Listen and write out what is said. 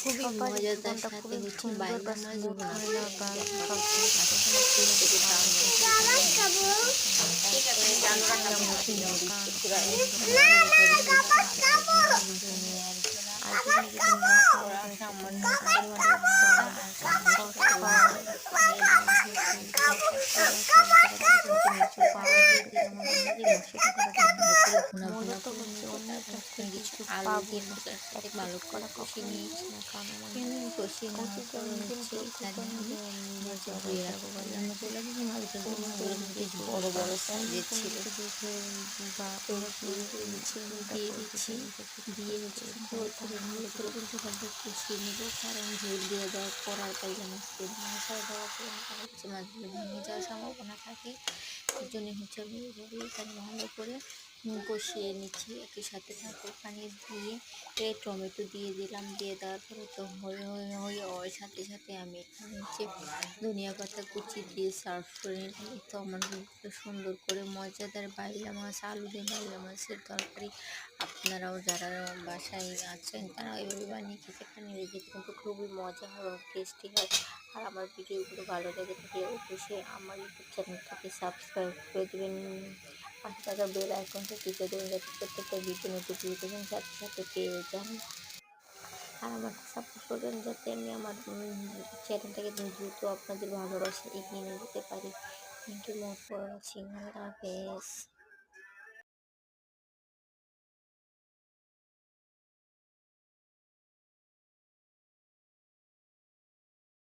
খুবই সবারই মজাদার জীবনটা সাথে খুবই হচ্ছে সুন্দর বা বাইলা মাছ স্মুথ ভুনা হয় না, করে বা নিলাম। সবসময় তার সবসময় সাথে খুব একটু ভালো তার খেতে মধ্যে পারি না। তারপরে দিয়েছিলাম হচ্ছে মরিচ গুঁড়া, মশলা ধনে দিয়ে পাতা, একটা ধনিয়ার গুঁড়া, আর জীবনে যদি না খাওয়া যায় সেটা সামান্য না তেজপাতা আসলে বা আর সামান্য ফসফরাস এবং হচ্ছে সব জায়গা থেকে কিন্তু কিছু তারপরে পাওয়া দিয়ে যাবে, দিলাম যেমন হচ্ছে এই সেটা মশলাটা ভালো করে ভুনা ভুনা মূলত করে হচ্ছে নিয়েছি। অন্যের তারপর কাছ হচ্ছে থেকে কিছু কিছু আলু পাবো দিয়ে সেটা মশলার সাথে ভালো এক্সপেক্ট করে করা কষিয়ে কখনোই নিয়েছি। ঠিক না, কারণ আমার কষিয়ে নেওয়ার উচিত পর দৈনন্দিন হচ্ছে প্রকৃত এখানে আমি যে হচ্ছে মজা বা ধুয়ে রাখা এটাকে বলে বাইলা মাছগুলো কিন্তু ভালো করে ধুয়ে উন্নত এগুলো কিন্তু বেশ দেশে বড় বা বড় অন্য সাইজের কোনো ছিল। দেশে বা তো উন্নত মানের চিন্তা দিয়ে করবে দিচ্ছি, সেদিন থেকে দিয়ে করতে হচ্ছে সুন্দর কোনটা করে ভালো করে ঠিক উল্টো পাল্টা কষিয়ে নেব, কারণ ঝোল দিয়ে দেওয়ার পর আর বাইলা মাছকে মশলা দেওয়ার পর তাহলে হচ্ছে মাছগুলো ভেঙে যাওয়ার সম্ভাবনা থাকে। এই জন্যই হচ্ছে আমি এইভাবে এখানে ভালো করে কষিয়ে নিচ্ছি। একই সাথে তারপর পানি দিয়ে টমেটো দিয়ে দিলাম, দিয়ে দেওয়ার পরে তো হয়ে ওর সাথে সাথে আমি এখানে হচ্ছে ধনিয়া পাতা কুচি দিয়ে সার্ভ করে নিলাম। এই তো আমার সুন্দর করে মজাদার বাইলা মাছ, আলু দিয়ে বাইলা মাছের তরকারি। আপনারাও যারা বাসায় আছেন তারাও এভাবে বানিয়ে খেতে পারেন। এই খেতে কিন্তু খুবই মজা হয় এবং টেস্টি হয়। আর আমার ভিডিওগুলো ভালো লেগে থাকলে অবশ্যই আমার ইউটিউব চ্যানেলটাকে সাবস্ক্রাইব করে দেবেন, পাশে থাকা বেল আইকনটা টিপে দেবেন যাতে প্রত্যেকটা ভিডিও নোটিফিকেশন সাথে সাথে পেয়ে যান। আর আমাকে সাপোর্ট করবেন যাতে আমি আমার চ্যানেলটাকে দ্রুত আপনাদের ভালোবাসা এগিয়ে নিয়ে যেতে পারি। Thank you more for watching. আল্লাহ হাফেজ।